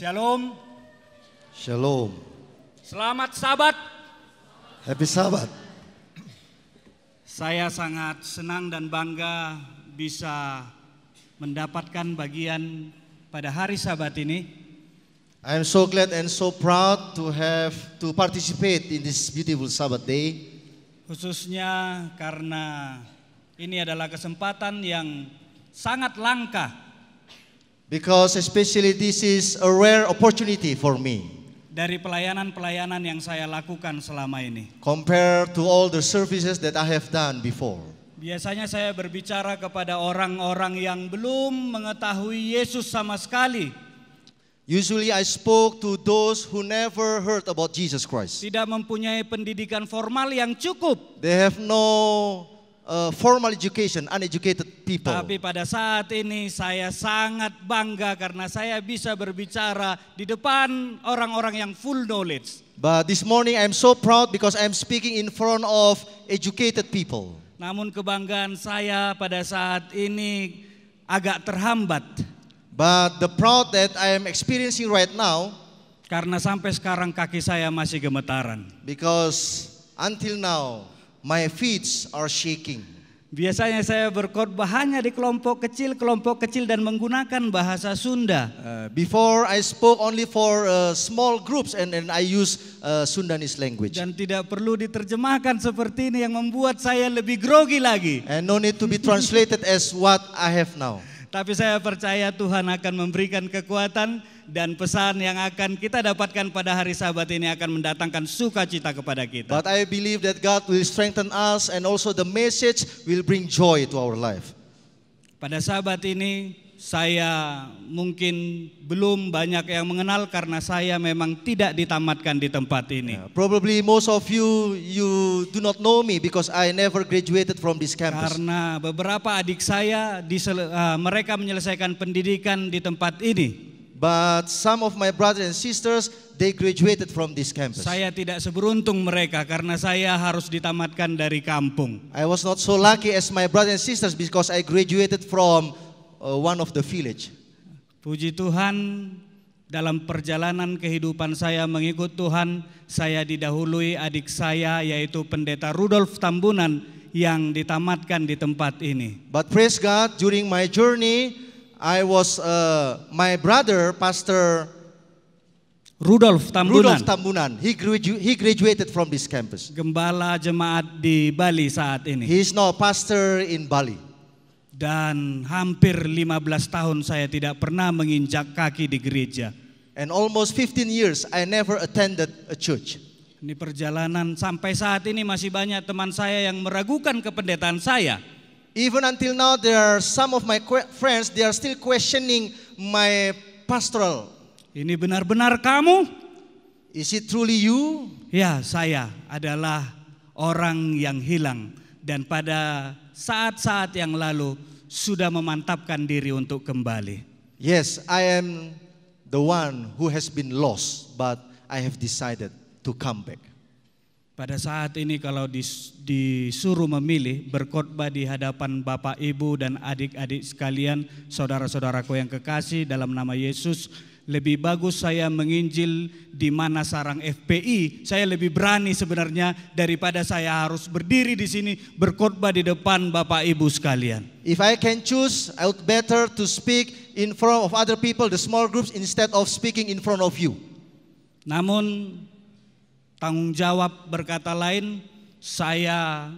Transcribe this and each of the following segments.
Shalom. Shalom. Selamat Sabat. Happy Sabbath. Saya sangat senang dan bangga bisa mendapatkan bagian pada hari Sabat ini. I am so glad and so proud to participate in this beautiful Sabbath day. Khususnya karena ini adalah kesempatan yang sangat langka. Because especially this is a rare opportunity for me. Dari pelayanan-pelayanan yang saya lakukan selama ini. Compared to all the services that I have done before. Biasanya saya berbicara kepada orang-orang yang belum mengetahui Yesus sama sekali. Usually I spoke to those who never heard about Jesus Christ. Tidak mempunyai pendidikan formal yang cukup. They have no formal education, uneducated people. Tapi pada saat ini saya sangat bangga karena saya bisa berbicara di depan orang-orang yang full knowledge. But this morning I am so proud because I am speaking in front of educated people. Namun kebanggaan saya pada saat ini agak terhambat. But the proud that I am experiencing right now, karena sampai sekarang kaki saya masih gemetaran. Because until now my feet are shaking. Biasanya saya berkhotbah hanya di kelompok kecil dan menggunakan bahasa Sunda. Before I spoke only for small groups and I use Sundanese language. Dan tidak perlu diterjemahkan seperti ini yang membuat saya lebih grogi lagi. And no need to be translated as what I have now. Tapi saya percaya Tuhan akan memberikan kekuatan dan pesan yang akan kita dapatkan pada hari Sabat ini akan mendatangkan sukacita kepada kita. But I believe that God will strengthen us and also the message will bring joy to our life. Pada Sabat ini saya mungkin belum banyak yang mengenal karena saya memang tidak ditamatkan di tempat ini. Probably most of you do not know me because I never graduated from this campus. Karena beberapa adik saya mereka menyelesaikan pendidikan di tempat ini. But some of my brothers and sisters, they graduated from this campus. Saya tidak seberuntung mereka karena saya harus ditamatkan dari kampung. I was not so lucky as my brothers and sisters because I graduated from one of the village. Puji Tuhan, dalam perjalanan kehidupan saya mengikut Tuhan, saya didahului adik saya yaitu Pendeta Rudolf Tambunan yang ditamatkan di tempat ini. But praise God, during my journey, I was my brother, Pastor Rudolf Tambunan. He graduated from this campus. Gembala jemaat di Bali saat ini. He is now a pastor in Bali. Dan hampir 15 tahun saya tidak pernah menginjak kaki di gereja. And almost 15 years I never attended a church. Ini perjalanan sampai saat ini masih banyak teman saya yang meragukan kependetaan saya. Even until now, there are some of my friends, they are still questioning my pastoral. Ini benar-benar kamu? Is it truly you? Ya, saya adalah orang yang hilang. Dan pada saat-saat yang lalu sudah memantapkan diri untuk kembali. Yes, I am the one who has been lost, but I have decided to come back. Pada saat ini kalau disuruh memilih berkhotbah di hadapan Bapak, Ibu, dan adik-adik sekalian, saudara-saudaraku yang kekasih dalam nama Yesus, lebih bagus saya menginjil di mana sarang FPI. Saya lebih berani sebenarnya daripada saya harus berdiri di sini berkhotbah di depan Bapak, Ibu sekalian. If I can choose, I would better to speak in front of other people, the small groups, instead of speaking in front of you. Namun tanggung jawab berkata lain, saya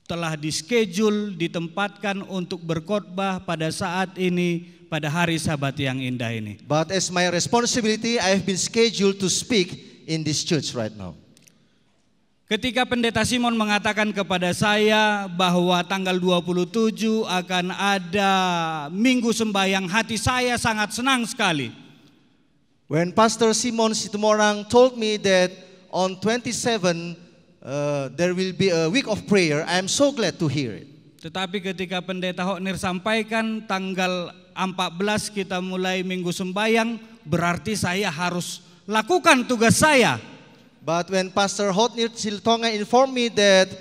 telah ditempatkan untuk berkhotbah pada saat ini, pada hari Sabat yang indah ini. But as my responsibility, I have been scheduled to speak in this church right now. Ketika Pendeta Simon mengatakan kepada saya bahwa tanggal 27 akan ada Minggu Sembahyang, hati saya sangat senang sekali. When Pastor Simon Situmorang told me that on 27 there will be a week of prayer, I am so glad to hear it. Tetapi ketika Pendeta Hoknir sampaikan tanggal 14 kita mulai Minggu Sembahyang, berarti saya harus lakukan tugas saya. But when Pastor Hoknir Siltonga informed me that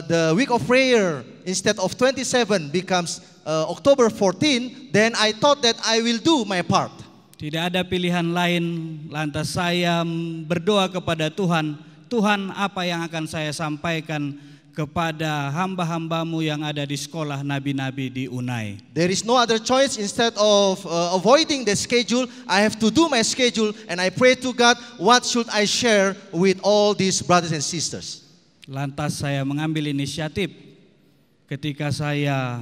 the week of prayer instead of 27 becomes October 14, then I thought that I will do my part. Tidak ada pilihan lain, lantas saya berdoa kepada Tuhan, Tuhan, apa yang akan saya sampaikan kepada hamba-hambamu yang ada di sekolah nabi-nabi di Unai. There is no other choice. Instead of avoiding the schedule, I have to do my schedule, and I pray to God, what should I share with all these brothers and sisters? Lantas saya mengambil inisiatif ketika saya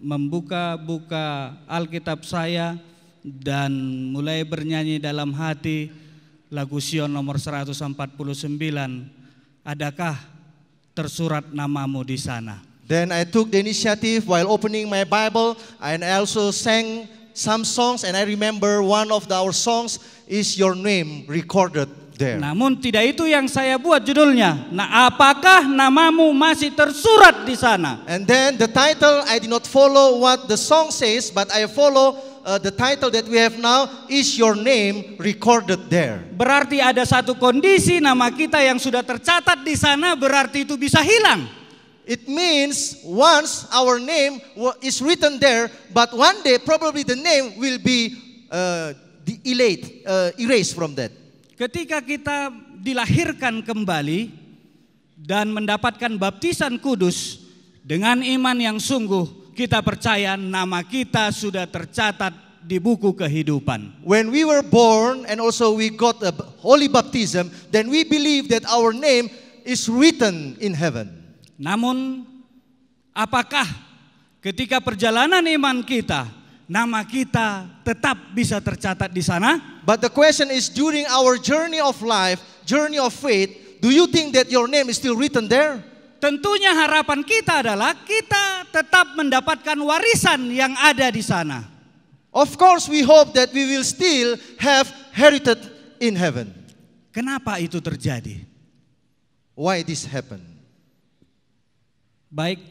membuka Alkitab saya dan mulai bernyanyi dalam hati lagu Sion nomor 149, adakah tersurat namamu di sana? Then I took the initiative while opening my Bible, and I also sang some songs, and I remember one of our songs is Your Name recorded there. Namun tidak itu yang saya buat judulnya. Nah, apakah namamu masih tersurat di sana? And then the title, I did not follow what the song says, but I follow the title that we have now, is Your Name recorded there. Berarti ada satu kondisi nama kita yang sudah tercatat di sana, berarti itu bisa hilang. It means once our name is written there, but one day probably the name will be erased from that. Ketika kita dilahirkan kembali dan mendapatkan baptisan kudus dengan iman yang sungguh, kita percaya nama kita sudah tercatat di buku kehidupan. When we were born and also we got a holy baptism, then we believe that our name is written in heaven. Namun, apakah ketika perjalanan iman kita, nama kita tetap bisa tercatat di sana? But the question is, during our journey of life, journey of faith, do you think that your name is still written there? Tentunya harapan kita adalah kita tetap mendapatkan warisan yang ada di sana. Of course, we hope that we will still have heritage in heaven. Kenapa itu terjadi? Why this happened? Baik,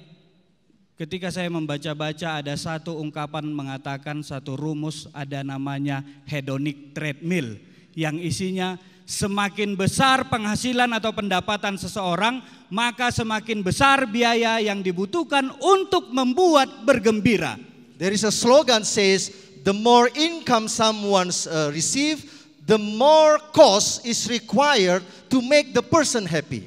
ketika saya membaca-baca ada satu ungkapan mengatakan satu rumus, ada namanya hedonic treadmill, yang isinya semakin besar penghasilan atau pendapatan seseorang, maka semakin besar biaya yang dibutuhkan untuk membuat bergembira. There is a slogan says, the more income someone's receive, the more cost is required to make the person happy.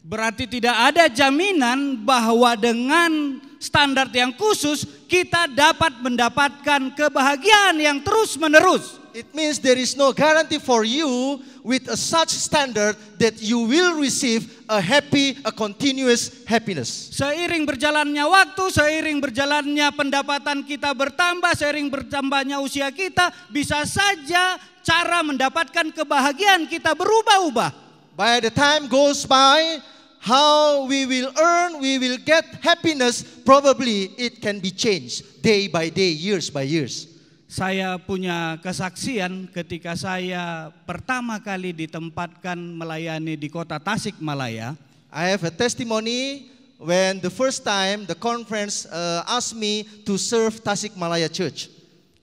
Berarti tidak ada jaminan bahwa dengan standar yang khusus kita dapat mendapatkan kebahagiaan yang terus-menerus. It means there is no guarantee for you with such standard that you will receive a continuous happiness. Seiring berjalannya waktu, seiring berjalannya pendapatan kita bertambah, seiring bertambahnya usia kita, bisa saja cara mendapatkan kebahagiaan kita berubah-ubah. By the time goes by, how we will earn, we will get happiness, probably it can be changed day by day, years by years. Saya punya kesaksian ketika saya pertama kali ditempatkan melayani di kota Tasikmalaya. I have a testimony when the first time the conference asked me to serve Tasikmalaya Church.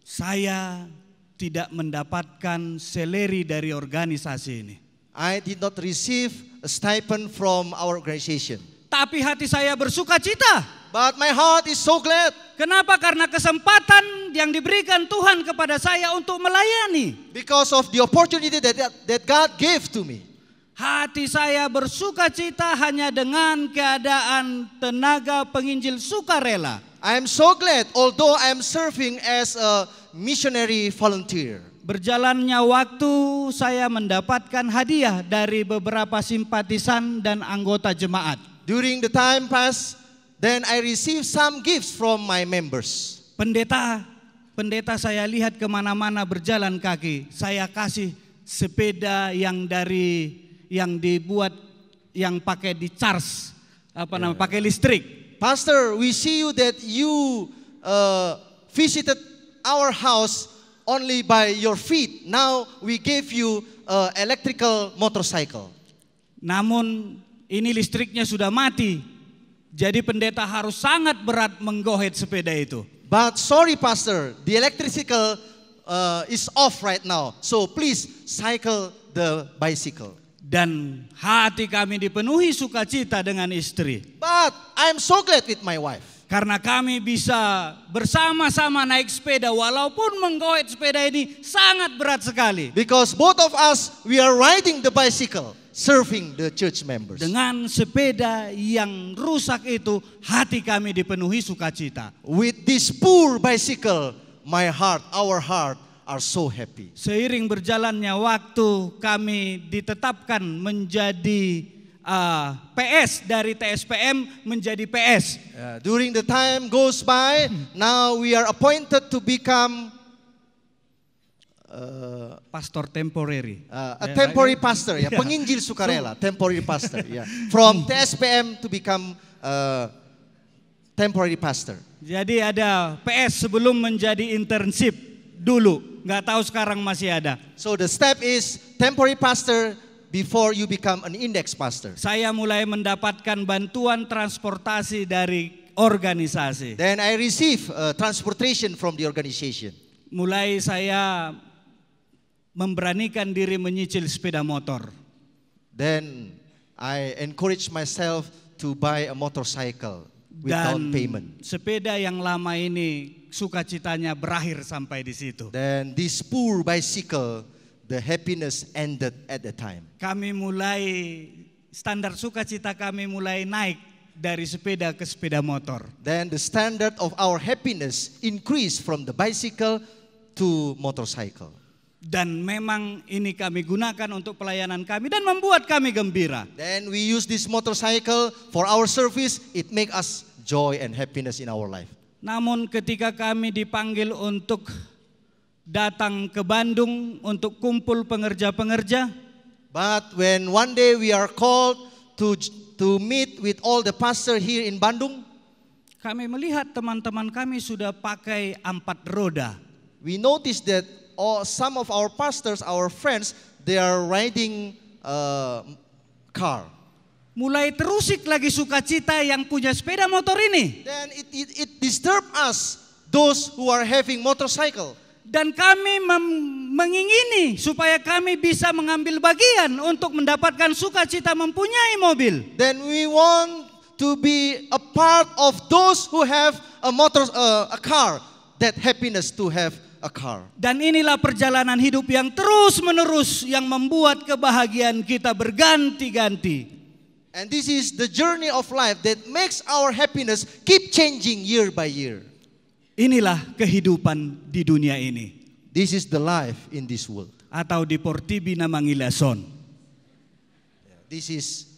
Saya tidak mendapatkan seleri dari organisasi ini. I did not receive a stipend from our organization. Tapi hati saya bersuka cita. But my heart is so glad. Kenapa? Karena kesempatan yang diberikan Tuhan kepada saya untuk melayani. Because of the opportunity that God gave to me. Hati saya bersuka cita hanya dengan keadaan tenaga penginjil sukarela. I am so glad although I am serving as a missionary volunteer. Berjalannya waktu saya mendapatkan hadiah dari beberapa simpatisan dan anggota jemaat. During the time past, then I received some gifts from my members. Pendeta saya lihat kemana-mana berjalan kaki. Saya kasih sepeda yang dibuat yang pakai di charge, pakai listrik. Pastor, we see you that you visited our house only by your feet. Now we gave you electrical motorcycle. Namun ini listriknya sudah mati. Jadi pendeta harus sangat berat menggohet sepeda itu. But sorry pastor, the electrical is off right now. So please cycle the bicycle. Dan hati kami dipenuhi sukacita dengan istri. But I'm so glad with my wife. Karena kami bisa bersama-sama naik sepeda walaupun menggoet sepeda ini sangat berat sekali. Because both of us, we are riding the bicycle, serving the church members. Dengan sepeda yang rusak itu, hati kami dipenuhi sukacita. With this poor bicycle, our heart are so happy. Seiring berjalannya waktu, kami ditetapkan menjadi PS dari TSPM menjadi PS. During the time goes by, now we are appointed to become pastor temporary. A temporary pastor, ya, penginjil sukarela, temporary pastor, ya. From TSPM to become temporary pastor. Jadi ada PS sebelum menjadi internship dulu, nggak tahu sekarang masih ada. So the step is temporary pastor before you become an index pastor. Saya mulai mendapatkan bantuan transportasi dari organisasi. Then I receive transportation from the organization. Mulai saya memberanikan diri menyicil sepeda motor. Then I encourage myself to buy a motorcycle without payment. Sepeda yang lama ini sukacitanya berakhir sampai di situ. Then this poor bicycle, the happiness ended at the time. Kami mulai, standar sukacita kami mulai naik dari sepeda ke sepeda motor. Then the standard of our happiness increased from the bicycle to motorcycle. Dan memang ini kami gunakan untuk pelayanan kami dan membuat kami gembira. Then we use this motorcycle for our service. It make us joy and happiness in our life. Namun ketika kami dipanggil untuk datang ke Bandung untuk kumpul pengerja-pengerja. But when one day we are called to meet with all the pastor here in Bandung, kami melihat teman-teman kami sudah pakai 4 roda. We noticed that some of our pastors, our friends, they are riding car. Mulai terusik lagi sukacita yang punya sepeda motor ini. Then it disturbed us, those who are having motorcycle. Dan kami mengingini supaya kami bisa mengambil bagian untuk mendapatkan sukacita mempunyai mobil. Then we want to be a part of those who have a car, that happiness to have a car. Dan inilah perjalanan hidup yang terus menerus yang membuat kebahagiaan kita berganti-ganti. And this is the journey of life that makes our happiness keep changing year by year. Inilah kehidupan di dunia ini. This is the life in this world. Atau di Portibi na Mangilason. This is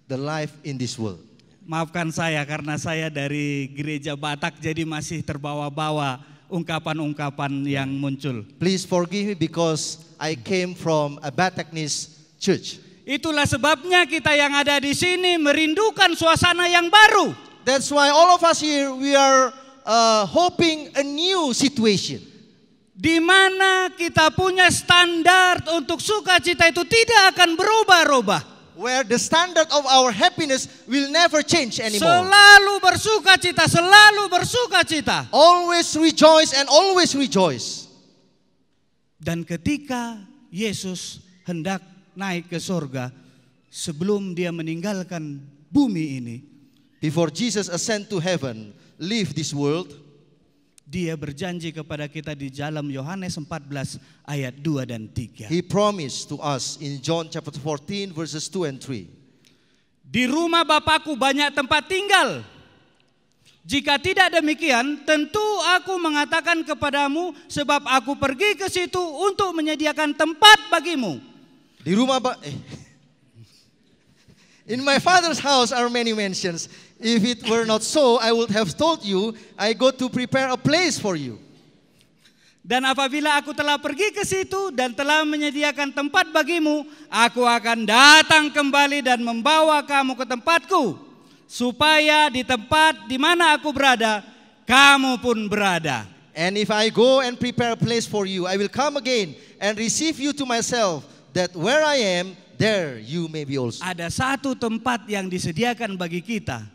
the life in this world. Maafkan saya karena saya dari gereja Batak jadi masih terbawa-bawa ungkapan-ungkapan yang muncul. Please forgive me because I came from a Bataknese church. Itulah sebabnya kita yang ada di sini merindukan suasana yang baru. That's why all of us here we are hoping a new situation. Di mana kita punya standar untuk sukacita itu tidak akan berubah-ubah. Where the standard of our happiness will never change anymore. Selalu bersukacita, selalu bersukacita. Always rejoice and always rejoice. Dan ketika Yesus hendak naik ke sorga, sebelum dia meninggalkan bumi ini, before Jesus ascend to heaven, leave this world, dia berjanji kepada kita di dalam Yohanes 14 ayat 2 dan 3. He promised to us in John chapter 14 verses 2 and 3. Di rumah Bapakku banyak tempat tinggal. Jika tidak demikian, tentu aku mengatakan kepadamu, sebab aku pergi ke situ untuk menyediakan tempat bagimu. Di rumah In my Father's house are many mansions. If it were not so, I would have told you, I go to prepare a place for you. Dan apabila aku telah pergi ke situ dan telah menyediakan tempat bagimu, aku akan datang kembali dan membawa kamu ke tempatku, supaya di tempat di mana aku berada, kamu pun berada. And if I go and prepare a place for you, I will come again and receive you to myself, that where I am, there you may be also. Ada satu tempat yang disediakan bagi kita,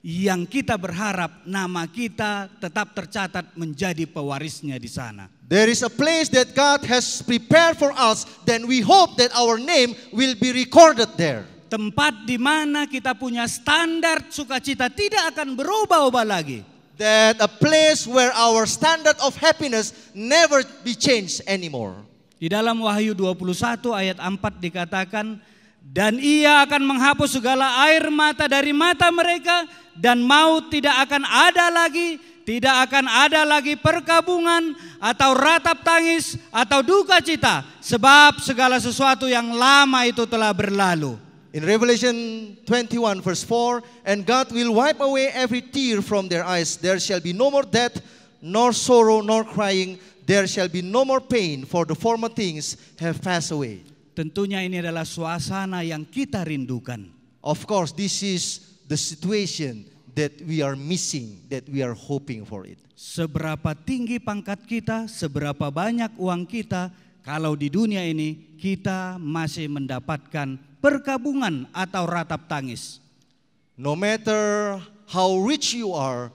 yang kita berharap nama kita tetap tercatat menjadi pewarisnya di sana. There is a place that God has prepared for us, then we hope that our name will be recorded there. Tempat di mana kita punya standar sukacita tidak akan berubah-ubah lagi. that a place where our standard of happiness never be changed anymore. Di dalam Wahyu 21 ayat 4 dikatakan, dan ia akan menghapus segala air mata dari mata mereka, dan maut tidak akan ada lagi, tidak akan ada lagi perkabungan atau ratap tangis atau duka cita, sebab segala sesuatu yang lama itu telah berlalu. In Revelation 21 verse 4, and God will wipe away every tear from their eyes. There shall be no more death, nor sorrow, nor crying. There shall be no more pain, for the former things have passed away. Tentunya ini adalah suasana yang kita rindukan. Of course, this is the situation that we are missing, that we are hoping for it. Seberapa tinggi pangkat kita, seberapa banyak uang kita, kalau di dunia ini kita masih mendapatkan perkabungan atau ratap tangis. No matter how rich you are,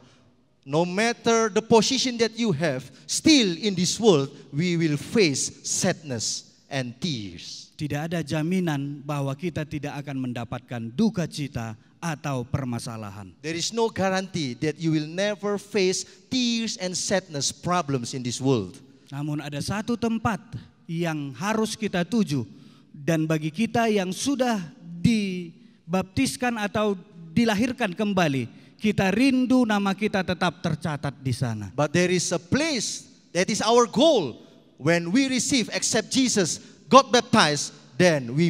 no matter the position that you have, still in this world we will face sadness and tears. Tidak ada jaminan bahwa kita tidak akan mendapatkan duka cita atau permasalahan. There is no guarantee that you will never face tears and sadness problems in this world. Namun ada satu tempat yang harus kita tuju, dan bagi kita yang sudah dibaptiskan atau dilahirkan kembali, kita rindu nama kita tetap tercatat di sana. But there is a place that is our goal. When we receive, accept Jesus, got baptized, then we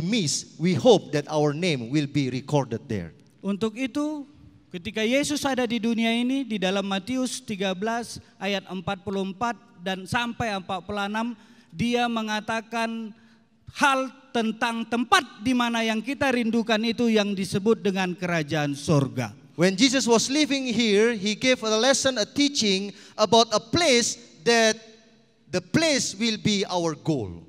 hope that our name will be recorded there. Untuk itu, ketika Yesus ada di dunia ini, di dalam Matius 13 ayat 44 dan sampai 46, dia mengatakan hal tentang tempat di mana yang kita rindukan itu yang disebut dengan kerajaan surga. When Jesus was living here, he gave a lesson, a teaching about a place that the place will be our goal.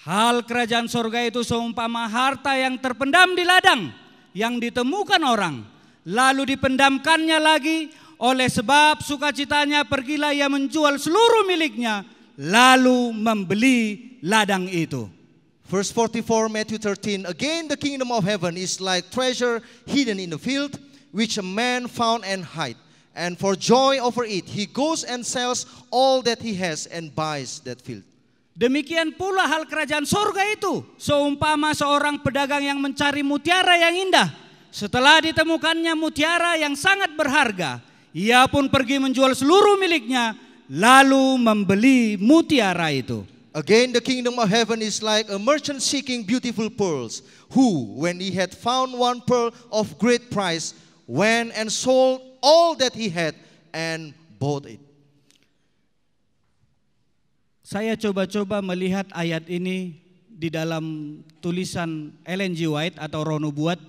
Hal kerajaan surga itu seumpama harta yang terpendam di ladang, yang ditemukan orang, lalu dipendamkannya lagi. Oleh sebab sukacitanya pergilah ia menjual seluruh miliknya, lalu membeli ladang itu. Verse 44, Matthew 13, again the kingdom of heaven is like treasure hidden in the field, which a man found and hid. And for joy over it, he goes and sells all that he has and buys that field. Demikian pula hal kerajaan surga itu, seumpama seorang pedagang yang mencari mutiara yang indah. Setelah ditemukannya mutiara yang sangat berharga, ia pun pergi menjual seluruh miliknya, lalu membeli mutiara itu. Again, the kingdom of heaven is like a merchant seeking beautiful pearls, who, when he had found one pearl of great price, went and sold all that he had and bought it. Saya coba-coba melihat ayat ini di dalam tulisan Ellen G. White atau Rono Buat.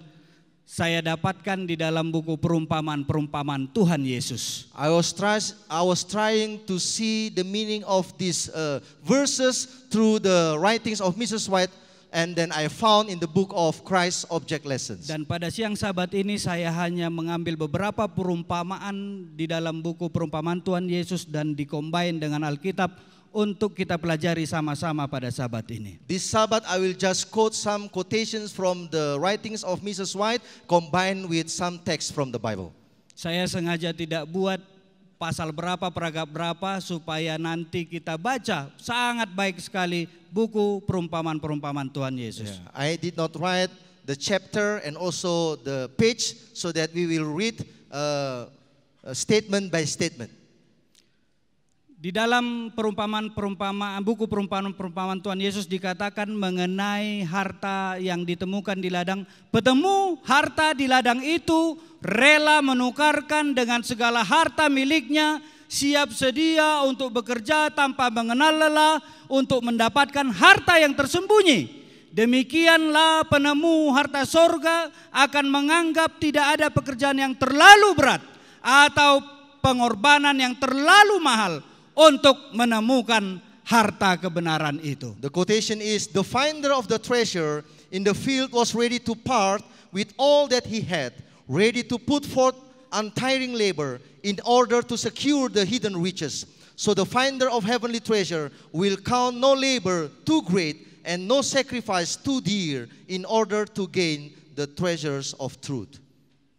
Saya dapatkan di dalam buku perumpamaan-perumpamaan Tuhan Yesus. I was trying to see the meaning of these verses through the writings of Mrs. White, and then I found in the book of Christ's Object Lessons. Dan pada siang Sabat ini saya hanya mengambil beberapa perumpamaan di dalam buku perumpamaan Tuhan Yesus dan dikombin dengan Alkitab untuk kita pelajari sama-sama pada Sabat ini. This Sabbath I will just quote some quotations from the writings of Mrs. White combined with some text from the Bible. Saya sengaja tidak buat pasal berapa, paragraf berapa supaya nanti kita baca sangat baik sekali buku perumpamaan-perumpamaan Tuhan Yesus. Yeah, I did not write the chapter and also the page so that we will read statement by statement. Di dalam buku perumpamaan-perumpamaan Tuhan Yesus dikatakan mengenai harta yang ditemukan di ladang. Petemu harta di ladang itu rela menukarkan dengan segala harta miliknya, siap sedia untuk bekerja tanpa mengenal lelah untuk mendapatkan harta yang tersembunyi. Demikianlah penemu harta sorga akan menganggap tidak ada pekerjaan yang terlalu berat atau pengorbanan yang terlalu mahal untuk menemukan harta kebenaran itu. The quotation is, the finder of the treasure in the field was ready to part with all that he had, ready to put forth untiring labor in order to secure the hidden riches. So the finder of heavenly treasure will count no labor too great and no sacrifice too dear in order to gain the treasures of truth.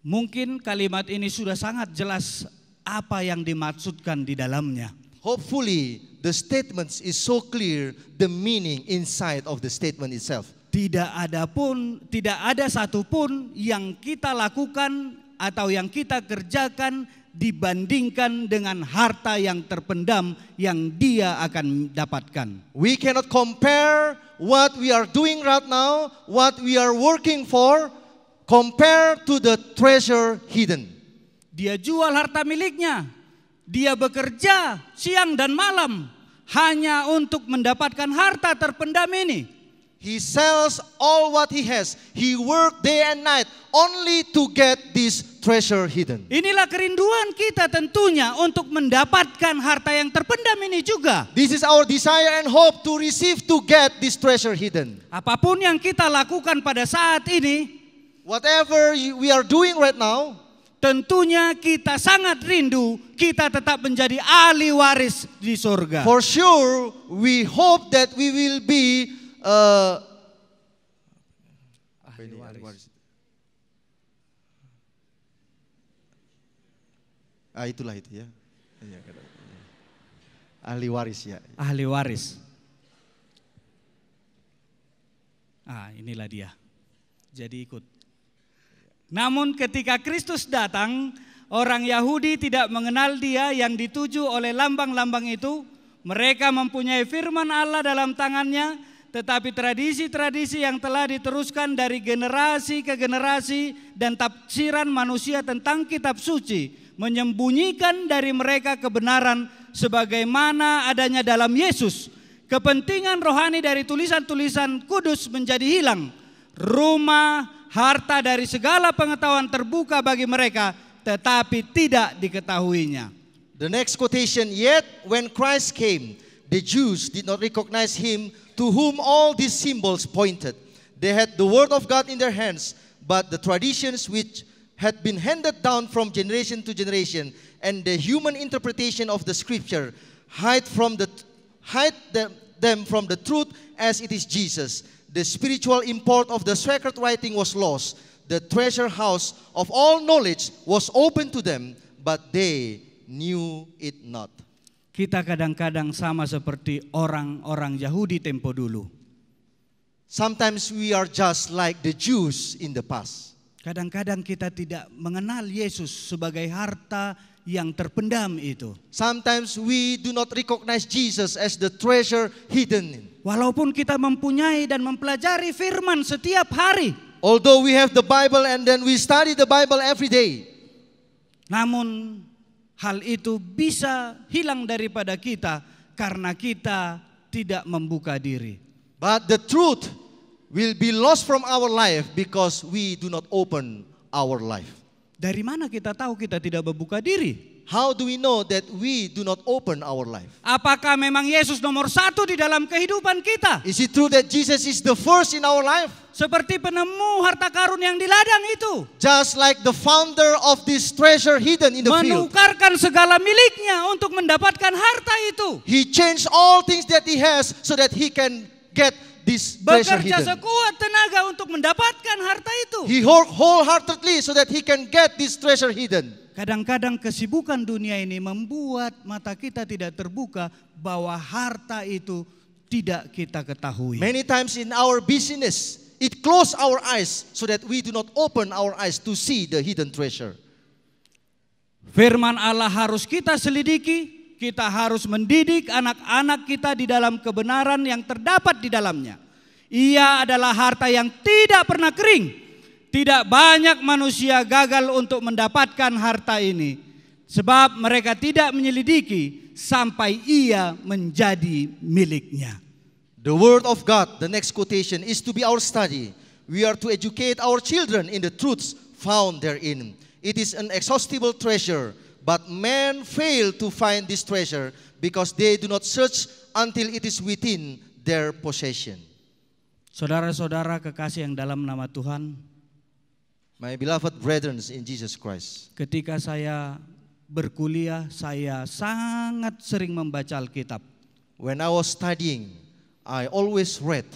Mungkin kalimat ini sudah sangat jelas apa yang dimaksudkan di dalamnya. Hopefully, the statements is so clear, the meaning inside of the statement itself. Tidak ada satupun yang kita lakukan atau yang kita kerjakan dibandingkan dengan harta yang terpendam yang dia akan dapatkan. We cannot compare what we are doing right now, what we are working for, compare to the treasure hidden. Dia jual harta miliknya, dia bekerja siang dan malam hanya untuk mendapatkan harta terpendam ini. He sells all what he has. He worked day and night only to get this treasure hidden. Inilah kerinduan kita tentunya untuk mendapatkan harta yang terpendam ini juga. This is our desire and hope to receive, to get this treasure hidden. Apapun yang kita lakukan pada saat ini, whatever we are doing right now, tentunya kita sangat rindu kita tetap menjadi ahli waris di surga. For sure, we hope that we will be ahli waris. Itulah itu ya. Ahli waris ya. Ahli waris. Inilah dia. Jadi ikut. Namun ketika Kristus datang, orang Yahudi tidak mengenal dia yang dituju oleh lambang-lambang itu. Mereka mempunyai firman Allah dalam tangannya, tetapi tradisi-tradisi yang telah diteruskan dari generasi ke generasi dan tafsiran manusia tentang kitab suci menyembunyikan dari mereka kebenaran sebagaimana adanya dalam Yesus. Kepentingan rohani dari tulisan-tulisan kudus menjadi hilang. Rumah, harta dari segala pengetahuan terbuka bagi mereka, tetapi tidak diketahuinya. The next quotation, yet when Christ came, the Jews did not recognize him to whom all these symbols pointed. They had the word of God in their hands, but the traditions which had been handed down from generation to generation and the human interpretation of the scripture hide them from the truth as it is Jesus. The spiritual import of the sacred writing was lost. The treasure house of all knowledge was open to them, but they knew it not. Kita kadang-kadang sama seperti orang-orang Yahudi tempo dulu. Sometimes we are just like the Jews in the past. Kadang-kadang kita tidak mengenal Yesus sebagai harta yang terpendam itu. Sometimes we do not recognize Jesus as the treasure hidden. Walaupun kita mempunyai dan mempelajari firman setiap hari. Although we have the Bible and then we study the Bible every day. Namun hal itu bisa hilang daripada kita karena kita tidak membuka diri. But the truth will be lost from our life because we do not open our life. Dari mana kita tahu kita tidak membuka diri? How do we know that we do not open our life? Apakah memang Yesus nomor satu di dalam kehidupan kita? Is it true that Jesus is the first in our life? Seperti penemu harta karun yang di ladang itu. Just like the founder of this treasure hidden in the field. Menukarkan segala miliknya untuk mendapatkan harta itu. He changed all things that he has so that he can get this treasure hidden. Bekerja sekuat tenaga untuk mendapatkan harta itu. He worked wholeheartedly so that he can get this treasure hidden. Kadang-kadang kesibukan dunia ini membuat mata kita tidak terbuka bahwa harta itu tidak kita ketahui. Many times in our busyness, it closes our eyes so that we do not open our eyes to see the hidden treasure. Firman Allah harus kita selidiki, kita harus mendidik anak-anak kita di dalam kebenaran yang terdapat di dalamnya. Ia adalah harta yang tidak pernah kering. Tidak banyak manusia gagal untuk mendapatkan harta ini. Sebab mereka tidak menyelidiki sampai ia menjadi miliknya. The word of God, the next quotation, is to be our study. We are to educate our children in the truths found therein. It is an inexhaustible treasure, but men fail to find this treasure because they do not search until it is within their possession. Saudara-saudara kekasih yang dalam nama Tuhan, my beloved brethren in Jesus Christ. Ketika saya berkuliah, saya sangat sering membaca Alkitab. When I was studying, I always read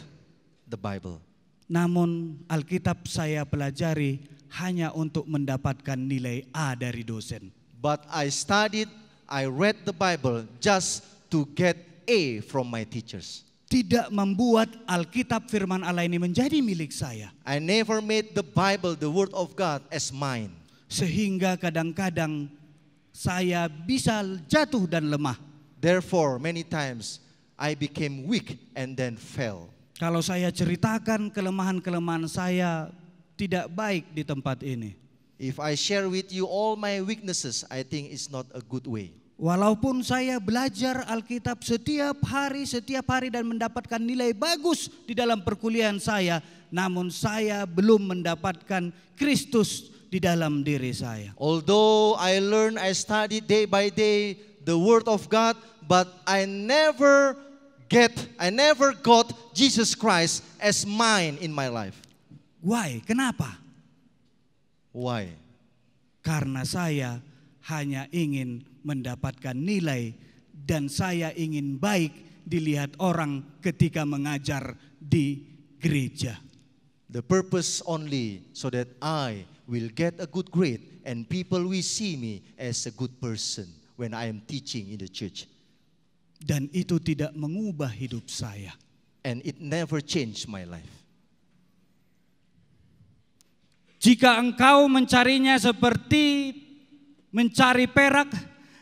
the Bible. Namun Alkitab saya pelajari hanya untuk mendapatkan nilai A dari dosen. but I studied, I read the Bible just to get A from my teachers. Tidak membuat Alkitab firman Allah ini menjadi milik saya. I never made the Bible, the Word of God, as mine. Sehingga kadang-kadang saya bisa jatuh dan lemah. Therefore, many times I became weak and then fell. Kalau saya ceritakan kelemahan-kelemahan saya tidak baik di tempat ini. If I share with you all my weaknesses, I think it's not a good way. Walaupun saya belajar Alkitab setiap hari dan mendapatkan nilai bagus di dalam perkuliahan saya, namun saya belum mendapatkan Kristus di dalam diri saya. Although I study day by day the Word of God, but I never got Jesus Christ as mine in my life. Why? Kenapa? Why? Karena saya hanya ingin mendapatkan nilai dan saya ingin baik dilihat orang ketika mengajar di gereja. The purpose only so that I will get a good grade and people will see me as a good person when I am teaching in the church. Dan itu tidak mengubah hidup saya. And it never changed my life. Jika engkau mencarinya seperti mencari perak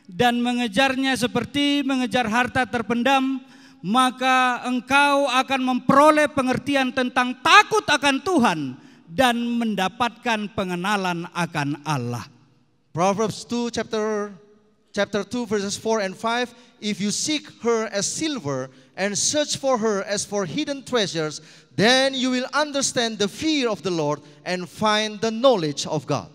dan mengejarnya seperti mengejar harta terpendam, maka engkau akan memperoleh pengertian tentang takut akan Tuhan dan mendapatkan pengenalan akan Allah. Proverbs 2 chapter 2 verses 4 and 5, if you seek her as silver and search for her as for hidden treasures, then you will understand the fear of the Lord and find the knowledge of God.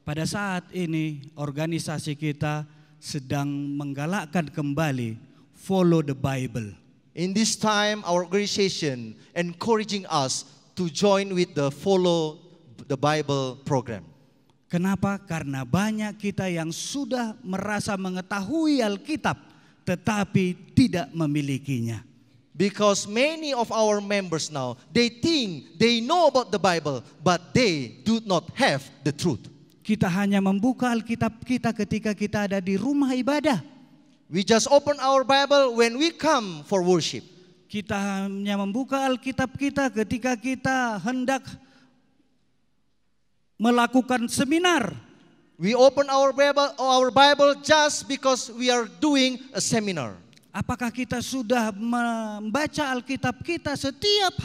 Pada saat ini organisasi kita sedang menggalakkan kembali follow the Bible. In this time our organization encouraging us to join with the Follow the Bible program. Kenapa? Karena banyak kita yang sudah merasa mengetahui Alkitab tetapi tidak memilikinya. Because many of our members now, they think they know about the Bible, but they do not have the truth. Kita hanya membuka Alkitab kita ketika kita ada di rumah ibadah. We just open our Bible when we come for worship. Kita hanya membuka Alkitab kita ketika kita hendak melakukan seminar. We open our Bible just because we are doing a seminar. Apakah kita sudah membaca Alkitab kita setiap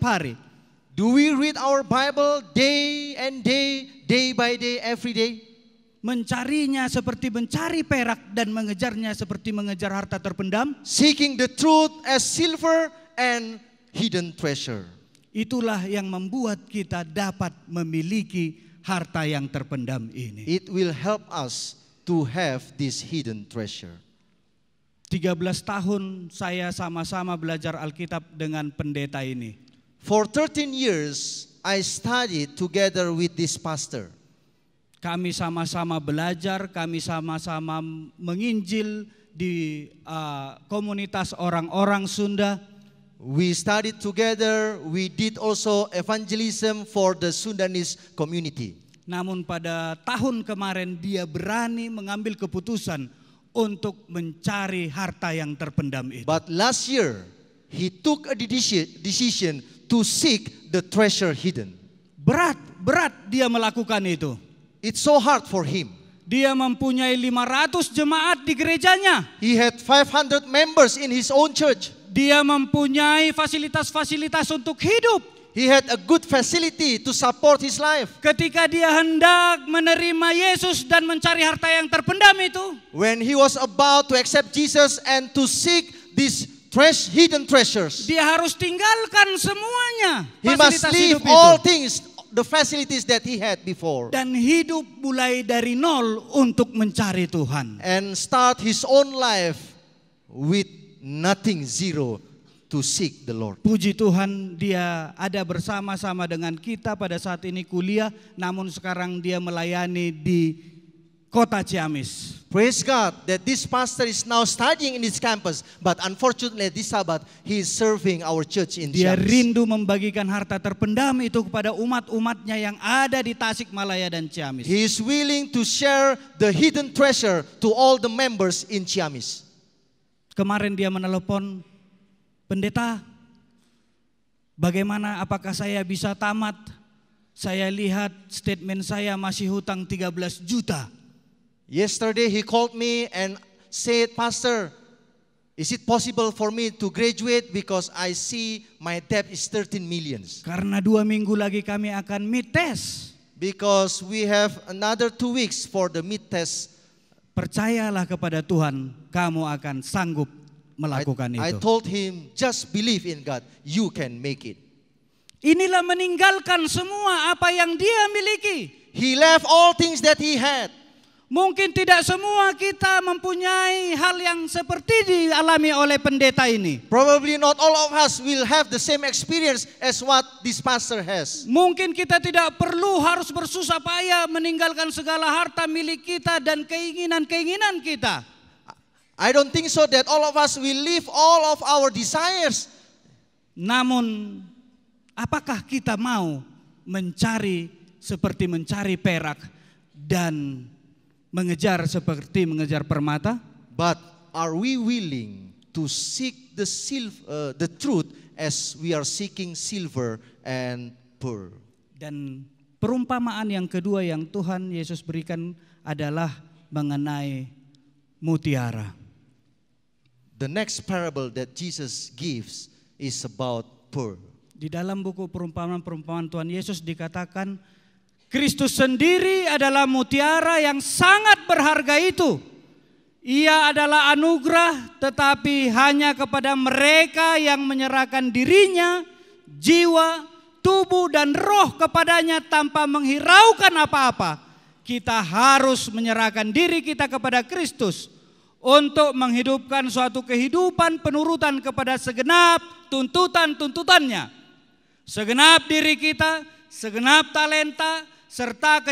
hari? Do we read our Bible day and day, day by day, every day? Mencarinya seperti mencari perak dan mengejarnya seperti mengejar harta terpendam. Seeking the truth as silver and hidden treasure. Itulah yang membuat kita dapat memiliki harta yang terpendam ini. It will help us to have this hidden treasure. 13 tahun saya sama-sama belajar Alkitab dengan pendeta ini. For 13 years, I studied together with this pastor. Kami sama-sama belajar, kami sama-sama menginjil di komunitas orang-orang Sunda. We studied together, we did also evangelism for the Sundanese community. Namun pada tahun kemarin dia berani mengambil keputusan untuk mencari harta yang terpendam itu. But last year, he took a decision to seek the treasure hidden. Berat dia melakukan itu. It's so hard for him. Dia mempunyai 500 jemaat di gerejanya. He had 500 members in his own church. Dia mempunyai fasilitas-fasilitas untuk hidup. He had a good facility to support his life. Ketika dia hendak menerima Yesus dan mencari harta yang terpendam itu, when he was about to accept Jesus and to seek these hidden treasures, dia harus tinggalkan semuanya. He must leave all things, the facilities that he had before, dan hidup mulai dari nol untuk mencari Tuhan. And start his own life with nothing, zero, to seek the Lord. Puji Tuhan, dia ada bersama-sama dengan kita pada saat ini kuliah, namun sekarang dia melayani di kota Ciamis. Praise God that this pastor is now studying in this campus, but unfortunately this Sabbath he is serving our church in Dia Ciamis. rindu membagikan harta terpendam itu kepada umat-umatnya yang ada di Tasikmalaya dan Ciamis. He is willing to share the hidden treasure to all the members in Ciamis. Kemarin dia menelepon, pendeta, bagaimana, apakah saya bisa tamat? Saya lihat statement saya masih hutang 13 juta. Yesterday he called me and said, Pastor, is it possible for me to graduate because I see my debt is 13 millions. Karena 2 minggu lagi kami akan mid test. Because we have another 2 weeks for the mid test. Percayalah kepada Tuhan, kamu akan sanggup melakukan I itu. told him, just believe in God, you can make it. Inilah meninggalkan semua apa yang dia miliki. He left all things that he had. Mungkin tidak semua kita mempunyai hal yang seperti dialami oleh pendeta ini. Probably not all of us will have the same experience as what this pastor has. Mungkin kita tidak perlu harus bersusah payah meninggalkan segala harta milik kita dan keinginan-keinginan kita. I don't think so that all of us will leave all of our desires. Namun, apakah kita mau mencari seperti mencari perak dan mengejar seperti mengejar permata? But are we willing to seek the truth as we are seeking silver and pearl? Dan perumpamaan yang kedua yang Tuhan Yesus berikan adalah mengenai mutiara. The next parable that Jesus gives is about pearl. Di dalam buku perumpamaan Tuhan Yesus dikatakan, Kristus sendiri adalah mutiara yang sangat berharga itu. Ia adalah anugerah, tetapi hanya kepada mereka yang menyerahkan dirinya, jiwa, tubuh dan roh kepadanya tanpa menghiraukan apa-apa. Kita harus menyerahkan diri kita kepada Kristus untuk menghidupkan suatu kehidupan penurutan kepada segenap tuntutan-tuntutannya. Segenap diri kita, segenap talenta, serta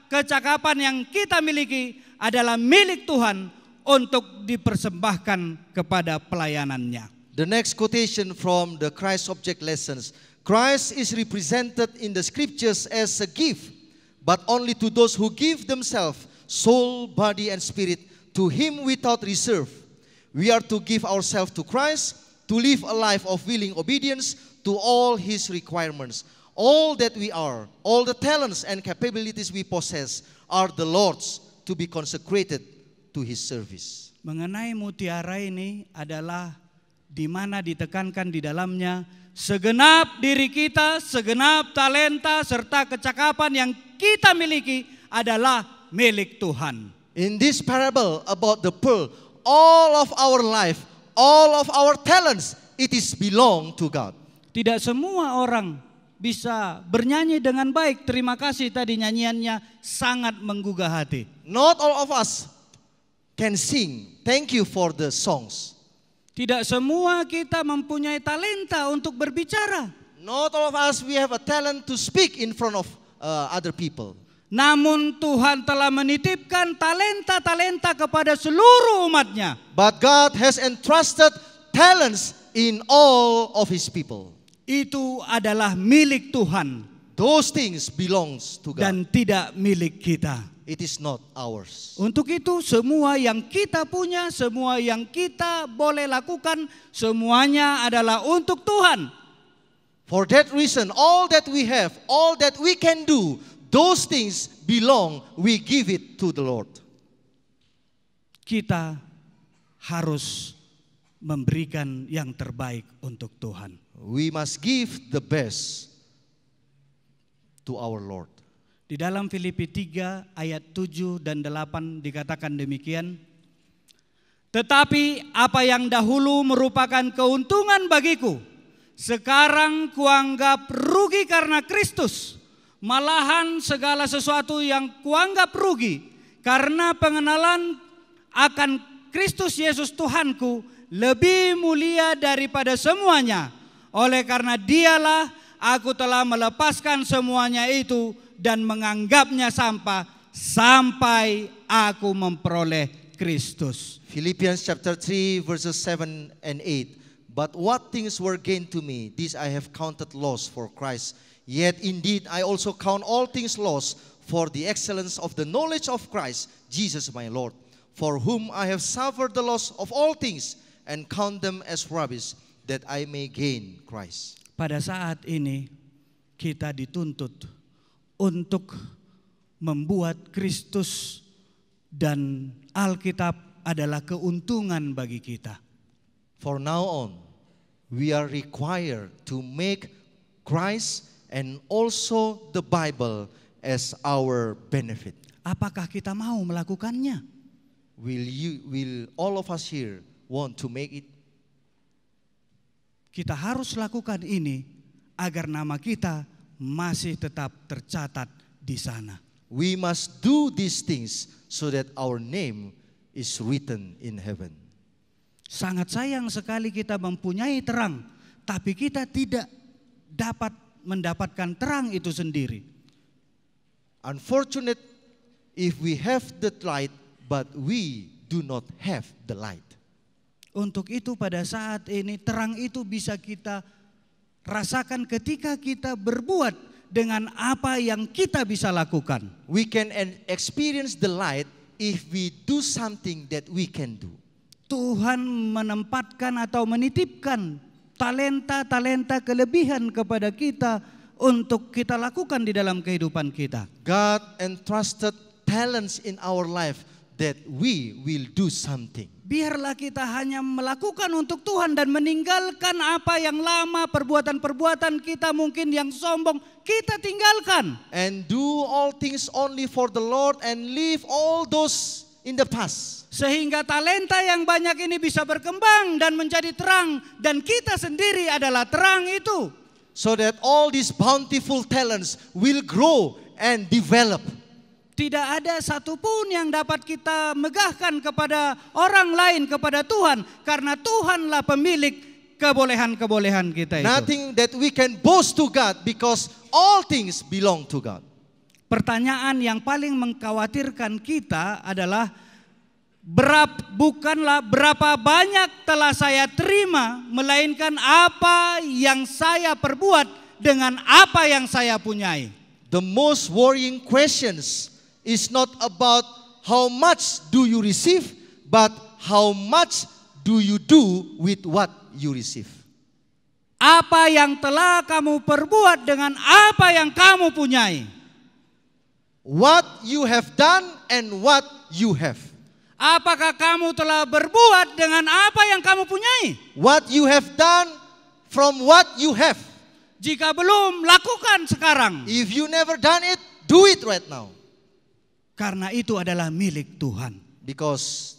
kecakapan yang kita miliki adalah milik Tuhan untuk dipersembahkan kepada pelayanannya. The next quotation from the Christ Object Lessons. Christ is represented in the scriptures as a gift, but only to those who give themselves, soul, body, and spirit, to Him without reserve. We are to give ourselves to Christ, to live a life of willing obedience to all His requirements. All that we are, all the talents and capabilities we possess are the Lord's to be consecrated to His service. Mengenai mutiara ini adalah di mana ditekankan di dalamnya segenap diri kita, segenap talenta serta kecakapan yang kita miliki adalah milik Tuhan. In this parable about the pearl, all of our life, all of our talents, it is belong to God. Tidak semua orang bisa bernyanyi dengan baik. Terima kasih tadi nyanyiannya sangat menggugah hati. Not all of us can sing. Thank you for the songs. Tidak semua kita mempunyai talenta untuk berbicara. Not all of us we have a talent to speak in front of other people. Namun Tuhan telah menitipkan talenta-talenta kepada seluruh umatnya. But God has entrusted talents in all of His people. Itu adalah milik Tuhan. Those things belongs to God. Dan tidak milik kita. It is not ours. Untuk itu semua yang kita punya, semua yang kita boleh lakukan, semuanya adalah untuk Tuhan. For that reason, all that we have, all that we can do, those things belong, we give it to the Lord. Kita harus memberikan yang terbaik untuk Tuhan. We must give the best to our Lord. Di dalam Filipi 3 ayat 7 dan 8 dikatakan demikian. Tetapi apa yang dahulu merupakan keuntungan bagiku, sekarang kuanggap rugi karena Kristus. Malahan segala sesuatu yang kuanggap rugi karena pengenalan akan Kristus Yesus Tuhanku lebih mulia daripada semuanya. Oleh karena Dialah aku telah melepaskan semuanya itu dan menganggapnya sampah sampai aku memperoleh Kristus. Philippians chapter 3 verses 7 and 8. But what things were gained to me, these I have counted loss for Christ. Yet indeed I also count all things loss for the excellence of the knowledge of Christ Jesus my Lord, for whom I have suffered the loss of all things and count them as rubbish, that I may gain Christ. Pada saat ini kita dituntut untuk membuat Kristus dan Alkitab adalah keuntungan bagi kita. For now on, we are required to make Christ and also the Bible as our benefit. Apakah kita mau melakukannya? Will all of us here want to make it? Kita harus lakukan ini agar nama kita masih tetap tercatat di sana. We must do these things so that our name is written in heaven. Sangat sayang sekali kita mempunyai terang, tapi kita tidak dapat mendapatkan terang itu sendiri. Unfortunate if we have the light, but we do not have the light. Untuk itu pada saat ini terang itu bisa kita rasakan ketika kita berbuat dengan apa yang kita bisa lakukan. We can experience the light if we do something that we can do. Tuhan menempatkan atau menitipkan talenta-talenta kelebihan kepada kita untuk kita lakukan di dalam kehidupan kita. God entrusted talents in our life that we will do something. Biarlah kita hanya melakukan untuk Tuhan dan meninggalkan apa yang lama, perbuatan-perbuatan kita mungkin yang sombong, kita tinggalkan. And do all things only for the Lord and leave all those in the past. Sehingga talenta yang banyak ini bisa berkembang dan menjadi terang, dan kita sendiri adalah terang itu. So that all these bountiful talents will grow and develop. Tidak ada satupun yang dapat kita megahkan kepada orang lain, kepada Tuhan. Karena Tuhanlah pemilik kebolehan-kebolehan kita itu. Nothing that we can boast to God because all things belong to God. Pertanyaan yang paling mengkhawatirkan kita adalah bukanlah berapa banyak telah saya terima, melainkan apa yang saya perbuat dengan apa yang saya punyai. The most worrying questions is not about how much do you receive, but how much do you do with what you receive. Apa yang telah kamu perbuat dengan apa yang kamu punyai. What you have done and what you have. Apakah kamu telah berbuat dengan apa yang kamu punyai? What you have done from what you have. Jika belum, lakukan sekarang. If you never done it, do it right now. Karena itu adalah milik Tuhan. Because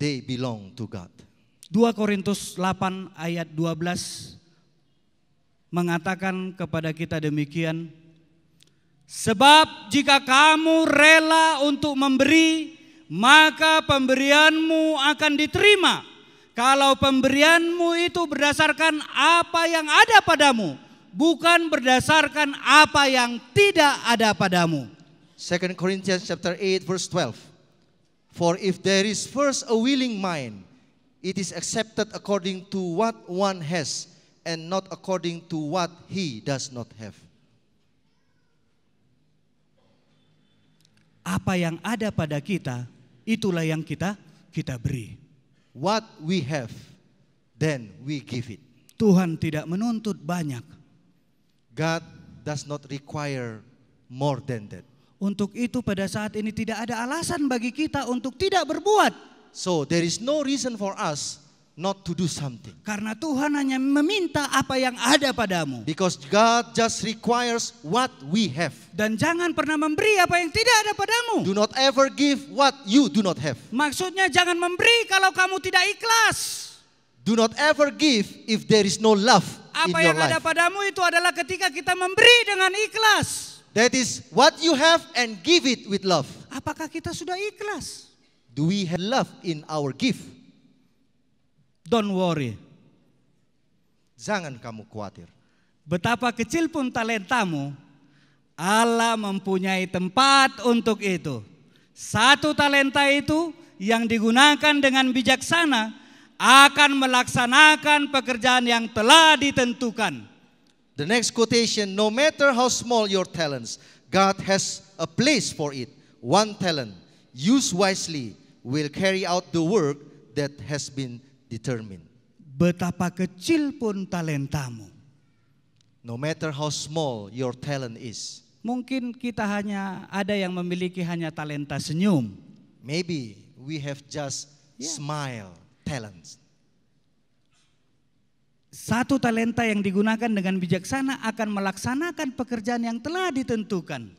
they belong to God. 2 Korintus 8 ayat 12 mengatakan kepada kita demikian. Sebab jika kamu rela untuk memberi, maka pemberianmu akan diterima. Kalau pemberianmu itu berdasarkan apa yang ada padamu, bukan berdasarkan apa yang tidak ada padamu. 2 Corinthians chapter 8 verse 12. For if there is first a willing mind, it is accepted according to what one has and not according to what he does not have. Apa yang ada pada kita, itulah yang kita beri. What we have, then we give it. Tuhan tidak menuntut banyak. God does not require more than that. Untuk itu pada saat ini tidak ada alasan bagi kita untuk tidak berbuat. So there is no reason for us not to do something. Karena Tuhan hanya meminta apa yang ada padamu. Because God just requires what we have. Dan jangan pernah memberi apa yang tidak ada padamu. Do not ever give what you do not have. Maksudnya jangan memberi kalau kamu tidak ikhlas. Do not ever give if there is no love in Apa your yang ada life. padamu itu adalah ketika kita memberi dengan ikhlas. That is what you have and give it with love. Apakah kita sudah ikhlas? Do we have love in our gift? Don't worry. Jangan kamu khawatir. Betapa kecil pun talentamu, Allah mempunyai tempat untuk itu. 1 talenta itu yang digunakan dengan bijaksana akan melaksanakan pekerjaan yang telah ditentukan. The next quotation, no matter how small your talents, God has a place for it. 1 talent, used wisely, will carry out the work that has been determined. Betapa kecil pun talentamu. No matter how small your talent is. Mungkin kita hanya ada yang memiliki hanya talenta senyum. Maybe we have just smile talents. 1 talenta yang digunakan dengan bijaksana akan melaksanakan pekerjaan yang telah ditentukan.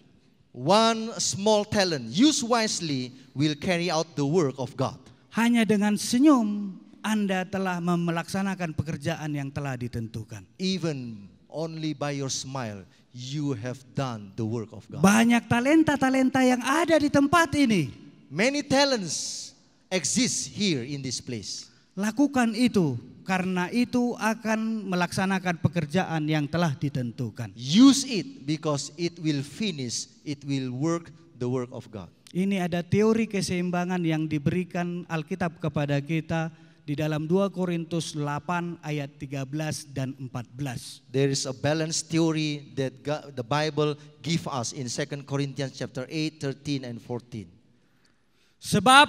1 small talent, used wisely, will carry out the work of God. Hanya dengan senyum Anda telah melaksanakan pekerjaan yang telah ditentukan. Even only by your smile, you have done the work of God. Banyak talenta-talenta yang ada di tempat ini. Many talents exist here in this place. Lakukan itu, karena itu akan melaksanakan pekerjaan yang telah ditentukan. Use it because it will finish, it will work the work of God. Ini ada teori keseimbangan yang diberikan Alkitab kepada kita di dalam 2 Korintus 8 ayat 13 dan 14. There is a balanced theory that the Bible give us in 2 Corinthians chapter 8, 13 and 14. Sebab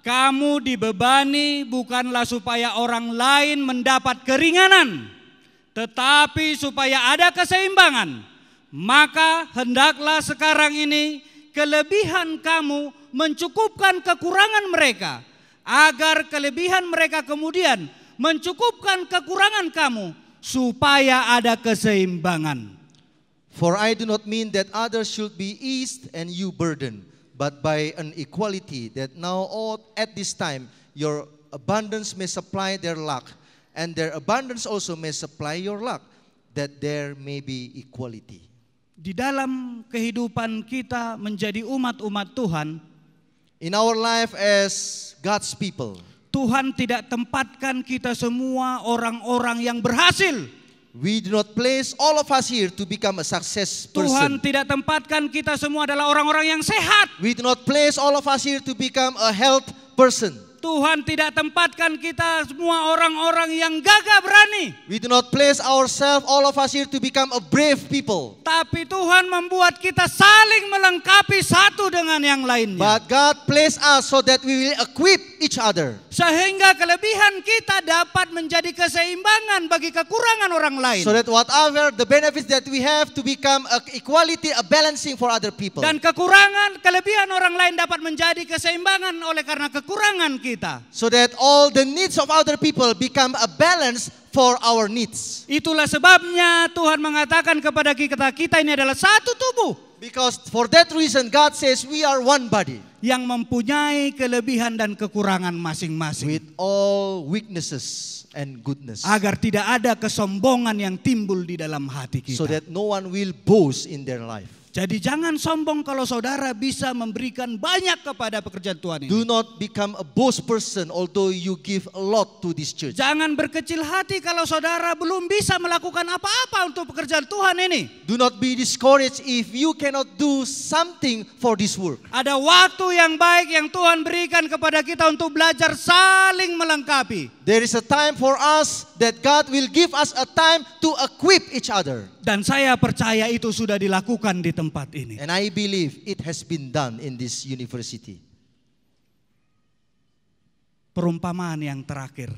kamu dibebani bukanlah supaya orang lain mendapat keringanan, tetapi supaya ada keseimbangan. Maka hendaklah sekarang ini kelebihan kamu mencukupkan kekurangan mereka, agar kelebihan mereka kemudian mencukupkan kekurangan kamu, supaya ada keseimbangan. For I do not mean that others should be eased and you burdened, but by an equality, that now at this time your abundance may supply their lack, and their abundance also may supply your lack, that there may be equality. Di dalam kehidupan kita menjadi umat-umat Tuhan, in our life as God's people, Tuhan tidak tempatkan kita semua orang-orang yang berhasil. we do not place all of us here to become a success Tuhan person. tidak tempatkan kita semua adalah orang-orang yang sehat. We do not place all of us here to become a health person. Tuhan tidak tempatkan kita semua orang-orang yang gagah berani. We do not place ourselves, all of us here, to become a brave people. Tapi Tuhan membuat kita saling melengkapi satu dengan yang lainnya. But God placed us so that we will equip each other. Sehingga kelebihan kita dapat menjadi keseimbangan bagi kekurangan orang lain. So that whatever the benefits that we have to become a equality, a balancing for other people. Dan kekurangan, kelebihan orang lain dapat menjadi keseimbangan oleh karena kekurangan kita. So that all the needs of other people become a balance for our needs. Itulah sebabnya Tuhan mengatakan kepada kita ini adalah satu tubuh. Because for that reason God says we are one body. Yang mempunyai kelebihan dan kekurangan masing-masing. With all weaknesses and goodness. Agar tidak ada kesombongan yang timbul di dalam hati kita. So that no one will boast in their life. Jadi jangan sombong kalau saudara bisa memberikan banyak kepada pekerjaan Tuhan ini. Do not become a boast person although you give a lot to this church. Jangan berkecil hati kalau saudara belum bisa melakukan apa-apa untuk pekerjaan Tuhan ini. Do not be discouraged if you cannot do something for this work. Ada waktu yang baik yang Tuhan berikan kepada kita untuk belajar saling melengkapi. There is a time for us that God will give us a time to equip each other. Dan saya percaya itu sudah dilakukan di tempat ini. And I believe it has been done in this university. Perumpamaan yang terakhir.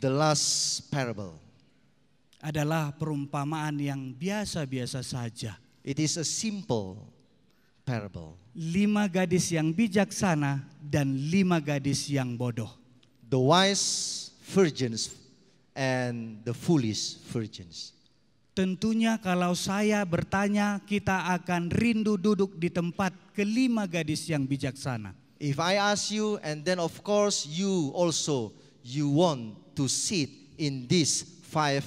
The last parable. Adalah perumpamaan yang biasa-biasa saja. It is a simple parable. 5 gadis yang bijaksana dan 5 gadis yang bodoh. The wise virgins and the foolish virgins. Tentunya kalau saya bertanya, kita akan rindu duduk di tempat kelima gadis yang bijaksana. If I ask you, and then of course you also, you want to sit in these 5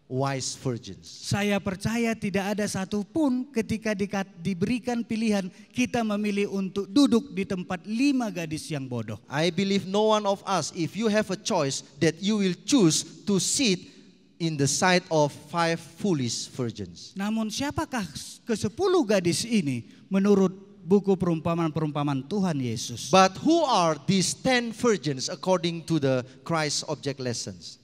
wise virgins. Saya percaya tidak ada satupun ketika diberikan pilihan kita memilih untuk duduk di tempat 5 gadis yang bodoh. I believe no one of us, if you have a choice, that you will choose to sit in the side of 5 foolish virgins. Namun siapakah ke-10 gadis ini menurut buku perumpamaan-perumpamaan Tuhan Yesus. But who are these 10 virgins according to the Christ object lessons?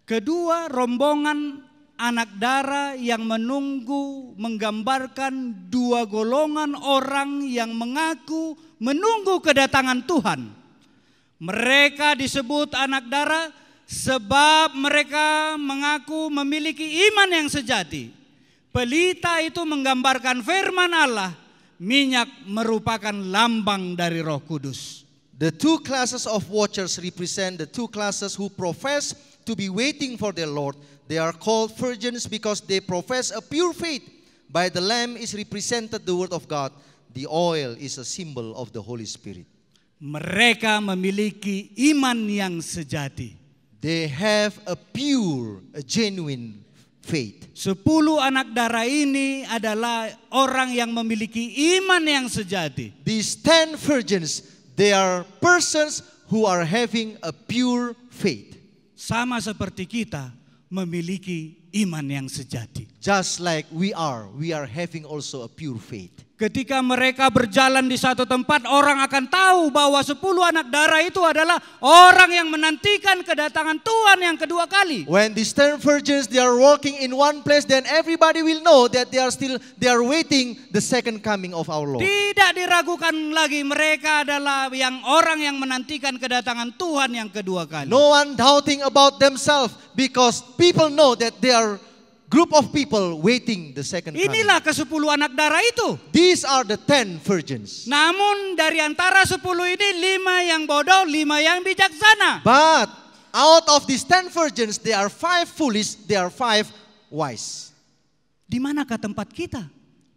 Kedua, rombongan anak darah yang menunggu menggambarkan dua golongan orang yang mengaku menunggu kedatangan Tuhan. Mereka disebut anak darah sebab mereka mengaku memiliki iman yang sejati. Pelita itu menggambarkan firman Allah, minyak merupakan lambang dari Roh Kudus. The two classes of watchers represent the two classes who profess to be waiting for their Lord. They are called virgins because they profess a pure faith. By the lamb is represented the word of God. The oil is a symbol of the Holy Spirit. Mereka memiliki iman yang sejati. They have a pure, a genuine faith. 10 anak darah ini adalah orang yang memiliki iman yang sejati. These 10 virgins, they are persons who are having a pure faith. Sama seperti kita memiliki iman yang sejati. Just like we are having also a pure faith. Ketika mereka berjalan di satu tempat, orang akan tahu bahwa 10 anak darah itu adalah orang yang menantikan kedatangan Tuhan yang kedua kali. When these 10 virgins they are walking in one place, then everybody will know that they are waiting the second coming of our Lord. Tidak diragukan lagi, mereka adalah orang yang menantikan kedatangan Tuhan yang kedua kali. No one doubting about themselves because people know that they are group of people waiting the second coming. Inilah ke-10 anak darah itu. These are the 10 virgins. Namun dari antara 10 ini 5 yang bodoh, 5 yang bijaksana. But out of these 10 virgins, there are 5 foolish, there are 5 wise. Di manakah tempat kita?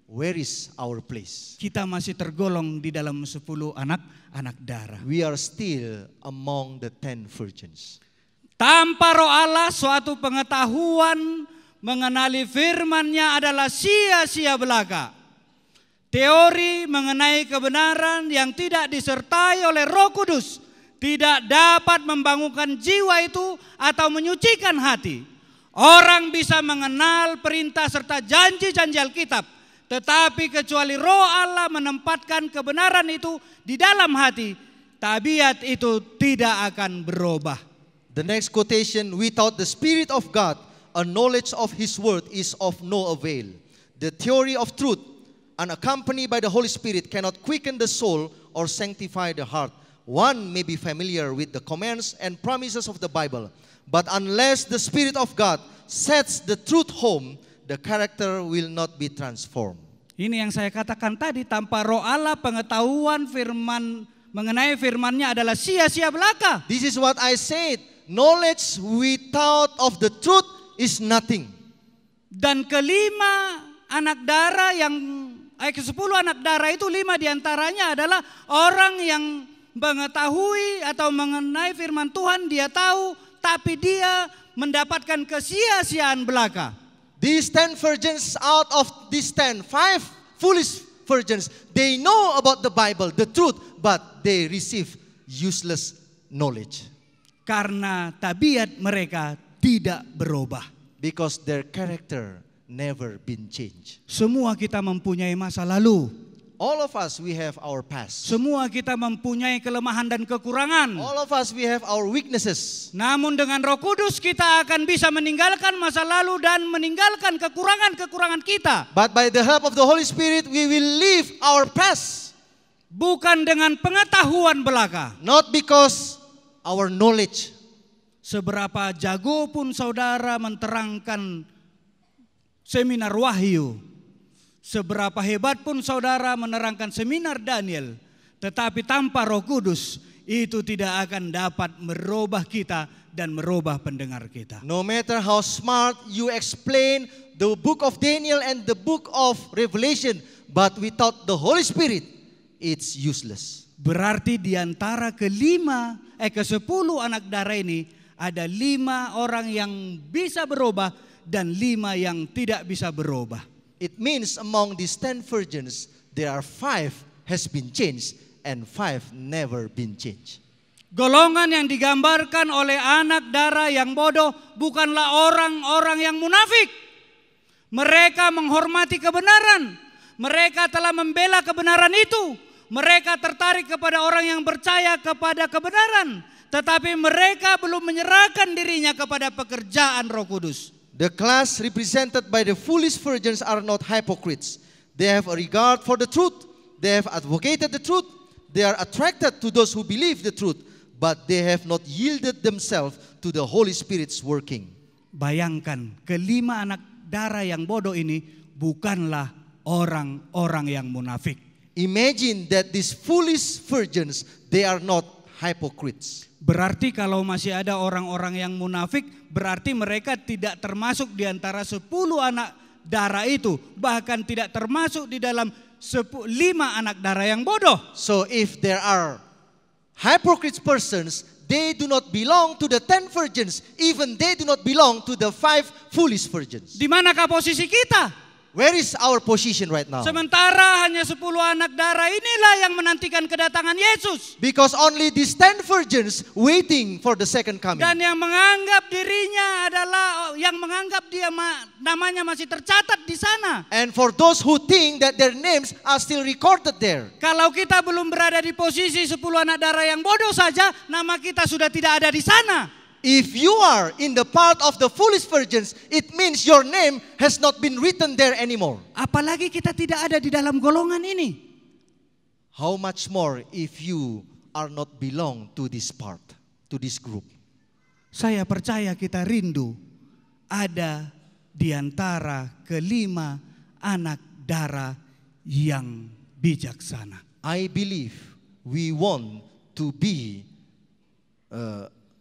Where is our place? Kita masih tergolong di dalam 10 anak darah. We are still among the 10 virgins. Tanpa Roh Allah, suatu pengetahuan mengenali firman-Nya adalah sia-sia belaka. Teori mengenai kebenaran yang tidak disertai oleh Roh Kudus tidak dapat membangunkan jiwa itu atau menyucikan hati. Orang bisa mengenal perintah serta janji-janji Alkitab, tetapi kecuali Roh Allah menempatkan kebenaran itu di dalam hati, tabiat itu tidak akan berubah. The next quotation, without the Spirit of God, a knowledge of His word is of no avail. The theory of truth, unaccompanied by the Holy Spirit, cannot quicken the soul or sanctify the heart. One may be familiar with the commands and promises of the Bible, but unless the Spirit of God sets the truth home, the character will not be transformed. Ini yang saya katakan tadi, tanpa Roh Allah pengetahuan firman mengenai firman-Nya adalah sia-sia belaka. This is what I said. Knowledge without of the truth is nothing. Dan ke-10 anak darah ke-10 anak darah itu 5 diantaranya adalah orang yang mengetahui atau mengenai firman Tuhan, dia tahu, tapi dia mendapatkan kesia-siaan belaka. These 10 virgins, out of these 10, 5 foolish virgins, they know about the Bible, the truth, but they receive useless knowledge. Karena tabiat mereka tidak berubah. Because their character never been changed. Semua kita mempunyai masa lalu. All of us, we have our past. Semua kita mempunyai kelemahan dan kekurangan. All of us, we have our weaknesses. Namun dengan Roh Kudus kita akan bisa meninggalkan masa lalu dan meninggalkan kekurangan-kekurangan kita. But by the help of the Holy Spirit, we will leave our past. Bukan dengan pengetahuan belaka. Not because our knowledge. Seberapa jago pun saudara menerangkan seminar wahyu, seberapa hebat pun saudara menerangkan seminar Daniel, tetapi tanpa Roh Kudus itu tidak akan dapat merubah kita dan merubah pendengar kita. No matter how smart you explain the book of Daniel and the book of Revelation, but without the Holy Spirit, it's useless. Berarti di antara ke-10 anak darah ini ada 5 orang yang bisa berubah dan 5 yang tidak bisa berubah. It means among these 10 virgins, there are 5 has been changed and 5 never been changed. Golongan yang digambarkan oleh anak darah yang bodoh bukanlah orang-orang yang munafik. Mereka menghormati kebenaran. Mereka telah membela kebenaran itu. Mereka tertarik kepada orang yang percaya kepada kebenaran. Tetapi mereka belum menyerahkan dirinya kepada pekerjaan Roh Kudus. The class represented by the foolish virgins are not hypocrites. They have a regard for the truth. They have advocated the truth. They are attracted to those who believe the truth. But they have not yielded themselves to the Holy Spirit's working. Bayangkan, kelima anak darah yang bodoh ini bukanlah orang-orang yang munafik. Imagine that these foolish virgins, they are not hypocrites. Berarti kalau masih ada orang-orang yang munafik, berarti mereka tidak termasuk di antara 10 anak darah itu. Bahkan tidak termasuk di dalam 5 anak darah yang bodoh. So if there are hypocrite persons, they do not belong to the 10 virgins. Even they do not belong to the 5 foolish virgins. Di manakah posisi kita? Where is our position right now? Sementara hanya 10 anak darah inilah yang menantikan kedatangan Yesus. Because only these 10 virgins waiting for the second coming. Dan yang menganggap dirinya adalah, yang menganggap dia namanya masih tercatat di sana. And for those who think that their names are still recorded there. Kalau kita belum berada di posisi 10 anak darah yang bodoh saja, nama kita sudah tidak ada di sana. If you are in the part of the foolish virgins, it means your name has not been written there anymore. Apalagi kita tidak ada di dalam golongan ini. How much more if you are not belong to this part, to this group. Saya percaya kita rindu ada di antara kelima anak darah yang bijaksana. I believe we want to be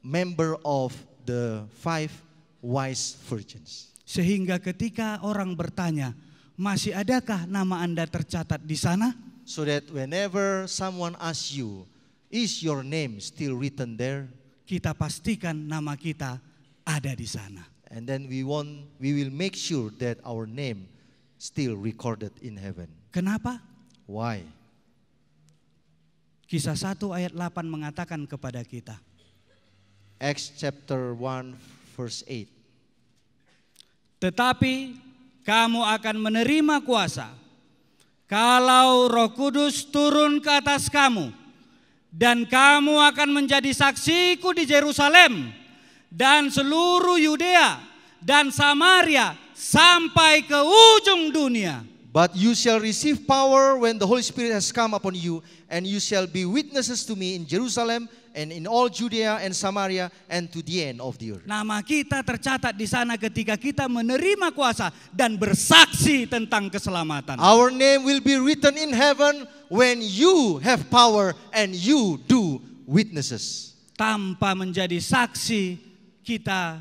member of the 5 wise virgins. Sehingga ketika orang bertanya, masih adakah nama Anda tercatat di sana? So that whenever someone asks you, is your name still written there? Kita pastikan nama kita ada di sana. And then we will make sure that our name still recorded in heaven. Kenapa? Why? Kisah 1 ayat 8 mengatakan kepada kita. Acts chapter 1 verse 8. Tetapi kamu akan menerima kuasa kalau Roh Kudus turun ke atas kamu, dan kamu akan menjadi saksiku di Yerusalem dan seluruh Yudea dan Samaria sampai ke ujung dunia. But you shall receive power when the Holy Spirit has come upon you, and you shall be witnesses to me in Jerusalem and in all Judea and Samaria and to the end of the earth. Nama kita tercatat di sana ketika kita menerima kuasa dan bersaksi tentang keselamatan. Our name will be written in heaven when you have power and you do witnesses. Tanpa menjadi saksi, kita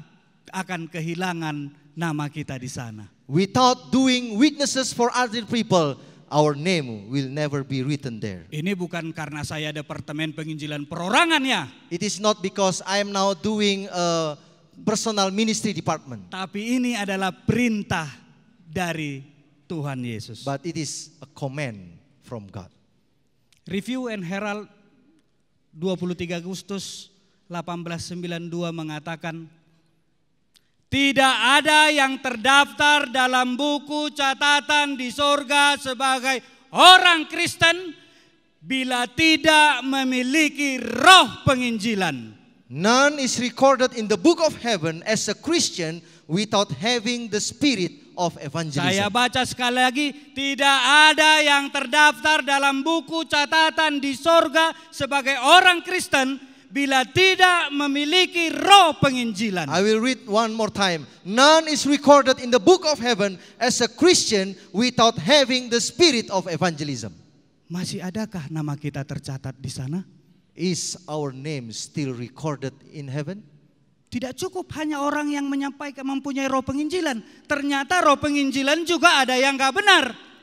akan kehilangan nama kita di sana. Without doing witnesses for other people, our name will never be written there. Ini bukan karena saya departemen penginjilan perorangan ya. It is not because I am now doing a personal ministry department. Tapi ini adalah perintah dari Tuhan Yesus. But it is a command from God. Review and Herald 23 Agustus 1892 mengatakan, tidak ada yang terdaftar dalam buku catatan di sorga sebagai orang Kristen bila tidak memiliki roh penginjilan. None is recorded in the book of heaven as a Christian without having the spirit of evangelism. Saya baca sekali lagi, tidak ada yang terdaftar dalam buku catatan di sorga sebagai orang Kristen bila tidak memiliki roh penginjilan. I will read one more time. None is recorded in the book of heaven as a Christian without having the spirit of evangelism. Masih adakah nama kita tercatat di sana? Is our name still recorded in heaven? Tidak cukup hanya orang yang menyampaikan mempunyai roh penginjilan. Ternyata roh penginjilan juga ada yang gak benar.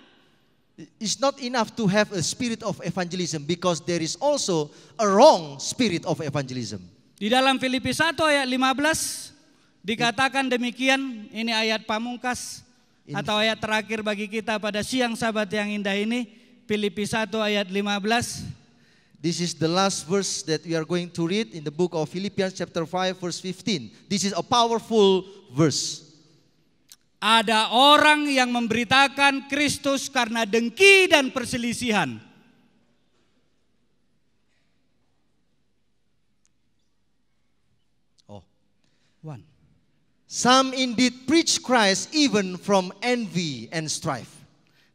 It's not enough to have a spirit of evangelism because there is also a wrong spirit of evangelism. Di dalam Filipi 1 ayat 15 dikatakan demikian, ini ayat pamungkas atau ayat terakhir bagi kita pada siang Sabat yang indah ini, Filipi 1 ayat 15. This is the last verse that we are going to read in the book of Philippians chapter 5 verse 15. This is a powerful verse. Ada orang yang memberitakan Kristus karena dengki dan perselisihan. One. Some indeed preach Christ even from envy and strife.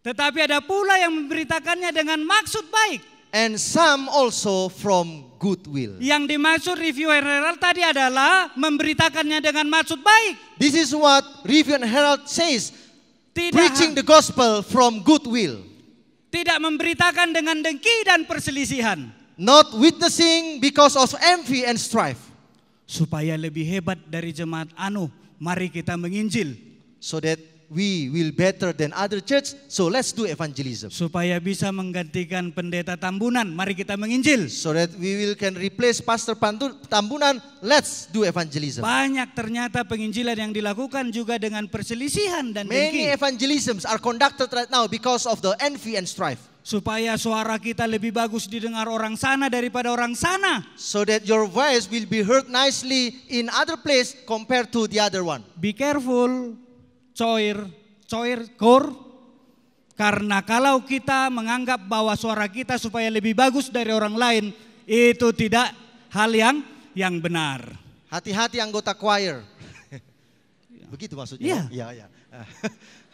Tetapi ada pula yang memberitakannya dengan maksud baik. And some also from goodwill. Yang dimaksud Review and Herald tadi adalah memberitakannya dengan maksud baik. This is what Review and Herald says. Tidak, Preaching the gospel from goodwill. tidak memberitakan dengan dengki dan perselisihan. Not witnessing because of envy and strife. Supaya lebih hebat dari jemaat Anu, mari kita menginjil. So that we will better than other church, so let's do evangelism. Supaya bisa menggantikan pendeta Tambunan, mari kita menginjil. So that we can replace Pastor Tambunan, let's do evangelism. Banyak ternyata penginjilan yang dilakukan juga dengan perselisihan dan Many dengki. evangelisms are conducted right now because of the envy and strife. Supaya suara kita lebih bagus didengar orang sana daripada orang sana. So that your voice will be heard nicely in other place compared to the other one. Be careful, kor. Karena kalau kita menganggap bahwa suara kita supaya lebih bagus dari orang lain, itu tidak hal yang benar. Hati-hati anggota choir. Begitu maksudnya? Iya.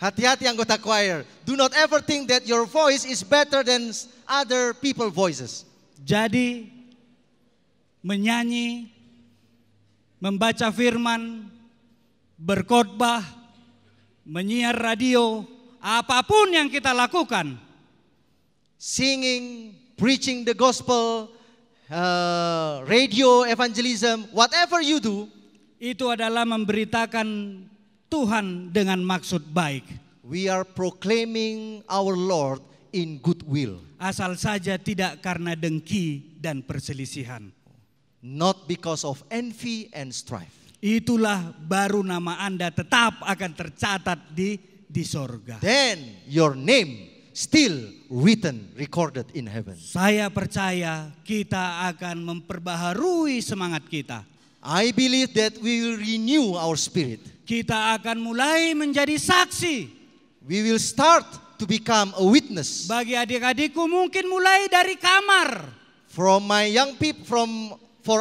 Hati-hati anggota choir. Do not ever think that your voice is better than other people's voices. Jadi menyanyi, membaca firman, berkhotbah, menyiar radio, apapun yang kita lakukan, singing, preaching the gospel, radio evangelism, whatever you do, itu adalah memberitakan Tuhan dengan maksud baik. We are proclaiming our Lord in goodwill. Asal saja tidak karena dengki dan perselisihan. Not because of envy and strife. Itulah baru nama Anda tetap akan tercatat di sorga. Then your name still written, recorded in heaven. Saya percaya kita akan memperbaharui semangat kita. I believe that we will renew our spirit. Kita akan mulai menjadi saksi. We will start to become a witness. Bagi adik-adikku mungkin mulai dari kamar. For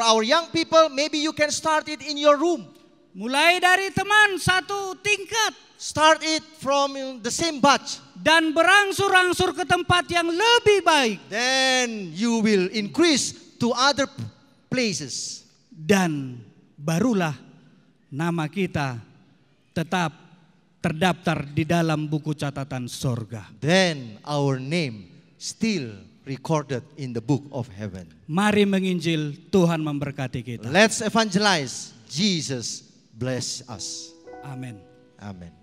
our young people, maybe you can start it in your room. Mulai dari teman satu tingkat. Start it from the same batch. Dan berangsur-angsur ke tempat yang lebih baik. Then you will increase to other places. Dan barulah nama kita tetap terdaftar di dalam buku catatan sorga. Then our name still recorded in the book of heaven. Mari menginjil, Tuhan memberkati kita. Let's evangelize. Jesus bless us. Amin. Amen.